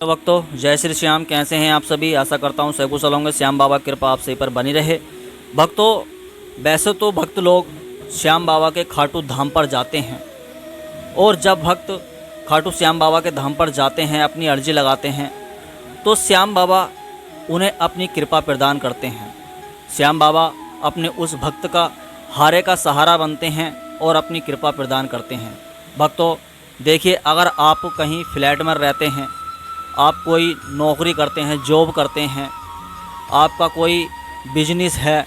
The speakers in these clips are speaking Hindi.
भक्तों, जय श्री श्याम। कैसे हैं आप सभी? आशा करता हूं सब कुशल होंगे। श्याम बाबा की कृपा आप सभी पर बनी रहे। भक्तों, वैसे तो भक्त लोग श्याम बाबा के खाटू धाम पर जाते हैं, और जब भक्त खाटू श्याम बाबा के धाम पर जाते हैं, अपनी अर्जी लगाते हैं, तो श्याम बाबा उन्हें अपनी कृपा प्रदान करते हैं। श्याम बाबा अपने उस भक्त का हारे का सहारा बनते हैं और अपनी कृपा प्रदान करते हैं। भक्तों देखिए, अगर आप कहीं फ्लैट में रहते हैं, आप कोई नौकरी करते हैं, जॉब करते हैं, आपका कोई बिजनेस है,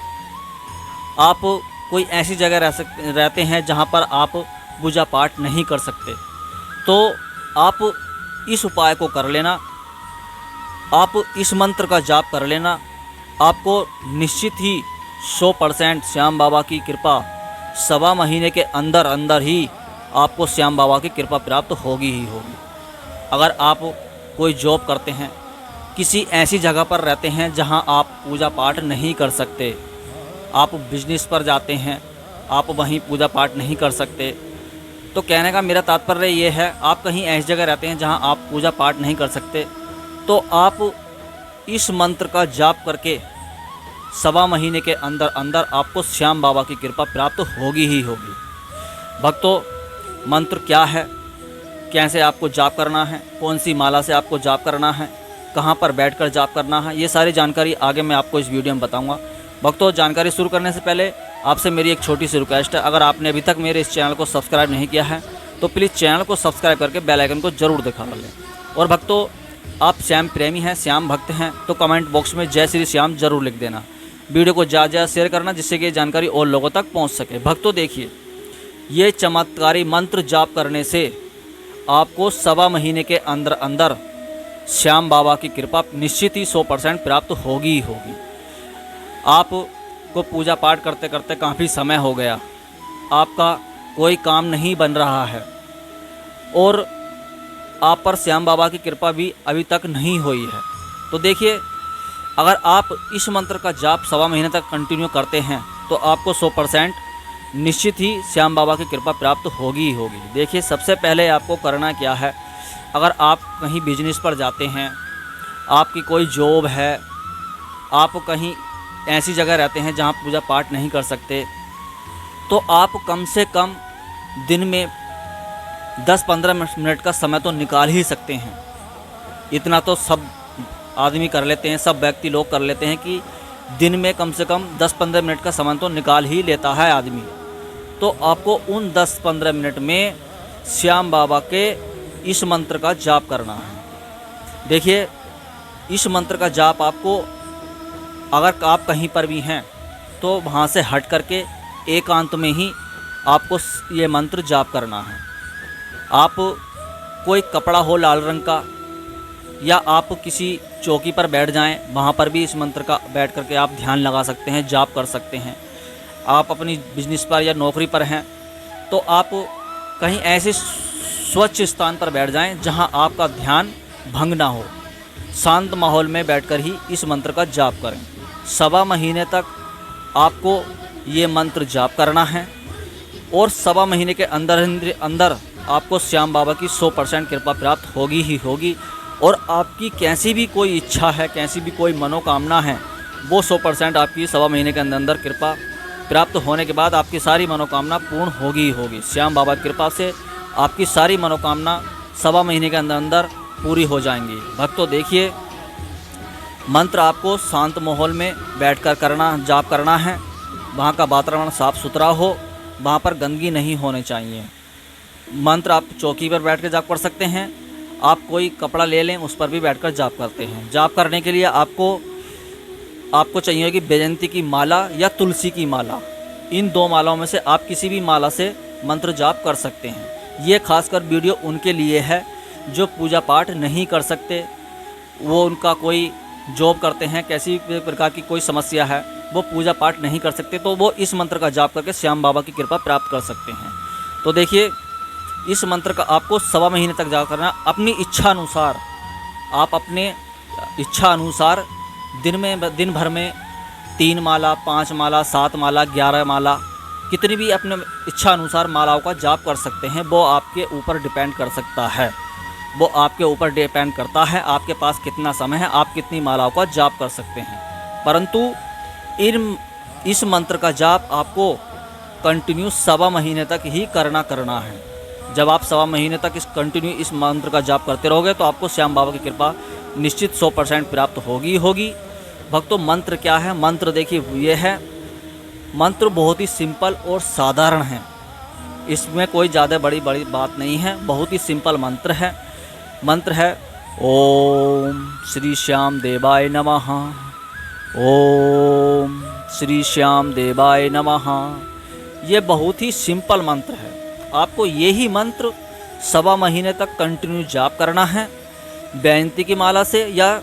आप कोई ऐसी जगह रहते हैं जहां पर आप पूजा पाठ नहीं कर सकते, तो आप इस उपाय को कर लेना। आप इस मंत्र का जाप कर लेना। आपको निश्चित ही 100% श्याम बाबा की कृपा सवा महीने के अंदर अंदर ही आपको श्याम बाबा की कृपा प्राप्त होगी ही होगी। अगर आप कोई जॉब करते हैं, किसी ऐसी जगह पर रहते हैं जहां आप पूजा पाठ नहीं कर सकते, आप बिजनेस पर जाते हैं, आप वहीं पूजा पाठ नहीं कर सकते, तो कहने का मेरा तात्पर्य ये है, आप कहीं ऐसी जगह रहते हैं जहां आप पूजा पाठ नहीं कर सकते, तो आप इस मंत्र का जाप करके सवा महीने के अंदर अंदर आपको श्याम बाबा की कृपा प्राप्त होगी ही होगी। भक्तों, मंत्र क्या है, कैसे आपको जाप करना है, कौन सी माला से आपको जाप करना है, कहाँ पर बैठकर जाप करना है, ये सारी जानकारी आगे मैं आपको इस वीडियो में बताऊंगा। भक्तों, जानकारी शुरू करने से पहले आपसे मेरी एक छोटी सी रिक्वेस्ट है, अगर आपने अभी तक मेरे इस चैनल को सब्सक्राइब नहीं किया है तो प्लीज़ चैनल को सब्सक्राइब करके बेल आइकन को ज़रूर दिखा लें। और भक्तों, आप श्याम प्रेमी हैं, श्याम भक्त हैं, तो कमेंट बॉक्स में जय श्री श्याम ज़रूर लिख देना। वीडियो को ज़्यादा ज़्यादा शेयर करना, जिससे कि जानकारी और लोगों तक पहुँच सके। भक्तों देखिए, ये चमत्कारी मंत्र जाप करने से आपको सवा महीने के अंदर अंदर श्याम बाबा की कृपा निश्चित ही 100% प्राप्त होगी ही होगी। आपको पूजा पाठ करते करते काफ़ी समय हो गया, आपका कोई काम नहीं बन रहा है, और आप पर श्याम बाबा की कृपा भी अभी तक नहीं हुई है, तो देखिए, अगर आप इस मंत्र का जाप सवा महीने तक कंटिन्यू करते हैं तो आपको 100% निश्चित ही श्याम बाबा की कृपा प्राप्त होगी ही होगी। देखिए, सबसे पहले आपको करना क्या है, अगर आप कहीं बिजनेस पर जाते हैं, आपकी कोई जॉब है, आप कहीं ऐसी जगह रहते हैं जहां पूजा पाठ नहीं कर सकते, तो आप कम से कम दिन में 10-15 मिनट का समय तो निकाल ही सकते हैं। इतना तो सब आदमी कर लेते हैं, सब व्यक्ति लोग कर लेते हैं कि दिन में कम से कम 10-15 मिनट का समय तो निकाल ही लेता है आदमी। तो आपको उन 10-15 मिनट में श्याम बाबा के इस मंत्र का जाप करना है। देखिए, इस मंत्र का जाप आपको, अगर आप कहीं पर भी हैं तो वहाँ से हट करके एकांत में ही आपको ये मंत्र जाप करना है। आप कोई कपड़ा हो लाल रंग का, या आप किसी चौकी पर बैठ जाएं, वहाँ पर भी इस मंत्र का बैठ करके आप ध्यान लगा सकते हैं, जाप कर सकते हैं। आप अपनी बिजनेस पर या नौकरी पर हैं तो आप कहीं ऐसे स्वच्छ स्थान पर बैठ जाएं जहां आपका ध्यान भंग ना हो, शांत माहौल में बैठकर ही इस मंत्र का जाप करें। सवा महीने तक आपको ये मंत्र जाप करना है, और सवा महीने के अंदर अंदर आपको श्याम बाबा की 100% कृपा प्राप्त होगी ही होगी। और आपकी कैसी भी कोई इच्छा है, कैसी भी कोई मनोकामना है, वो 100% आपकी सवा महीने के अंदर अंदर कृपा प्राप्त होने के बाद आपकी सारी मनोकामना पूर्ण होगी ही होगी। श्याम बाबा की कृपा से आपकी सारी मनोकामना सवा महीने के अंदर अंदर पूरी हो जाएंगी। भक्तों देखिए, मंत्र आपको शांत माहौल में बैठकर करना, जाप करना है। वहाँ का वातावरण साफ़ सुथरा हो, वहाँ पर गंदगी नहीं होनी चाहिए। मंत्र आप चौकी पर बैठ कर जाप कर सकते हैं, आप कोई कपड़ा ले लें, उस पर भी बैठकर जाप करते हैं। जाप करने के लिए आपको चाहिए कि बैजंती की माला या तुलसी की माला, इन दो मालाओं में से आप किसी भी माला से मंत्र जाप कर सकते हैं। ये खासकर वीडियो उनके लिए है जो पूजा पाठ नहीं कर सकते, वो उनका कोई जॉब करते हैं, कैसी प्रकार की कोई समस्या है, वो पूजा पाठ नहीं कर सकते, तो वो इस मंत्र का जाप करके श्याम बाबा की कृपा प्राप्त कर सकते हैं। तो देखिए, इस मंत्र का आपको सवा महीने तक जाप करना। अपनी इच्छा अनुसार आप अपने इच्छा अनुसार दिन भर में 3 माला, 5 माला, 7 माला, 11 माला, कितनी भी अपने इच्छा अनुसार मालाओं का जाप कर सकते हैं। वो आपके ऊपर डिपेंड कर सकता है। वो आपके ऊपर डिपेंड करता है, आपके पास कितना समय है, आप कितनी मालाओं का जाप कर सकते हैं। परंतु इस मंत्र का जाप आपको कंटिन्यू 1.25 महीने तक ही करना है। जब आप 1.25 महीने तक इस मंत्र का जाप करते रहोगे तो आपको श्याम बाबा की कृपा निश्चित 100% प्राप्त होगी। भक्तों, मंत्र क्या है? मंत्र देखिए ये है, मंत्र बहुत ही सिंपल और साधारण है, इसमें कोई ज़्यादा बड़ी बात नहीं है, बहुत ही सिंपल मंत्र है। मंत्र है ओम श्री श्याम देवाय नमः, ओम श्री श्याम देवाय नमः। ये बहुत ही सिंपल मंत्र है, आपको यही मंत्र 1.25 महीने तक कंटिन्यू जाप करना है। बैंती की माला से या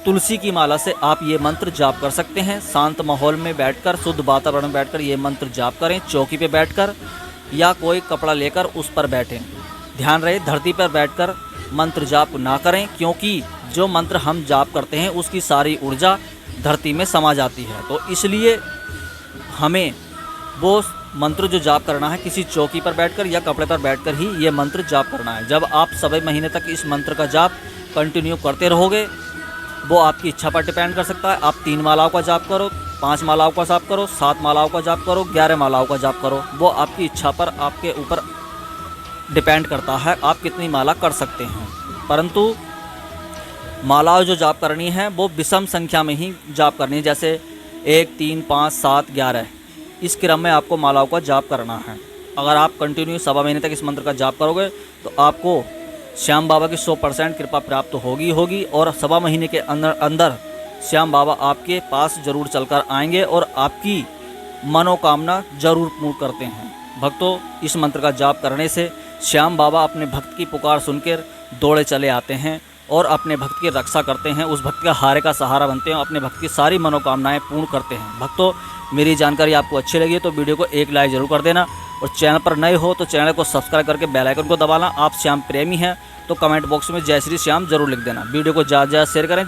तुलसी की माला से आप ये मंत्र जाप कर सकते हैं। शांत माहौल में बैठकर, शुद्ध वातावरण में बैठकर ये मंत्र जाप करें। चौकी पे बैठकर या कोई कपड़ा लेकर उस पर बैठें। ध्यान रहे, धरती पर बैठकर मंत्र जाप ना करें, क्योंकि जो मंत्र हम जाप करते हैं उसकी सारी ऊर्जा धरती में समा जाती है। तो इसलिए हमें वो मंत्र जो जाप करना है किसी चौकी पर बैठकर या कपड़े पर बैठकर ही ये मंत्र जाप करना है। जब आप 1.25 महीने तक इस मंत्र का जाप कंटिन्यू करते रहोगे, वो आपकी इच्छा पर डिपेंड कर सकता है। आप 3 मालाओं का जाप करो, 5 मालाओं का जाप करो, 7 मालाओं का जाप करो, 11 मालाओं का जाप करो, वो आपकी इच्छा पर, आपके ऊपर डिपेंड करता है आप कितनी माला कर सकते हैं। परंतु मालाओं जो जाप करनी है वो विषम संख्या में ही जाप करनी है, जैसे 1, 3, 5, 7, 11 इस क्रम में आपको मालाओं का जाप करना है। अगर आप कंटिन्यू 1.25 महीने तक इस मंत्र का जाप करोगे तो आपको श्याम बाबा की 100% कृपा प्राप्त होगी और 1.25 महीने के अंदर श्याम बाबा आपके पास जरूर चलकर आएंगे और आपकी मनोकामना जरूर पूर्ण करते हैं। भक्तों, इस मंत्र का जाप करने से श्याम बाबा अपने भक्त की पुकार सुनकर दौड़े चले आते हैं और अपने भक्त की रक्षा करते हैं, उस भक्त का हारे का सहारा बनते हैं, अपने भक्त की सारी मनोकामनाएं पूर्ण करते हैं। भक्तों, मेरी जानकारी आपको अच्छी लगी तो वीडियो को एक लाइक जरूर कर देना और चैनल पर नए हो तो चैनल को सब्सक्राइब करके बेल आइकन को दबाना। आप श्याम प्रेमी हैं तो कमेंट बॉक्स में जय श्री श्याम जरूर लिख देना। वीडियो को ज़्यादा शेयर करें।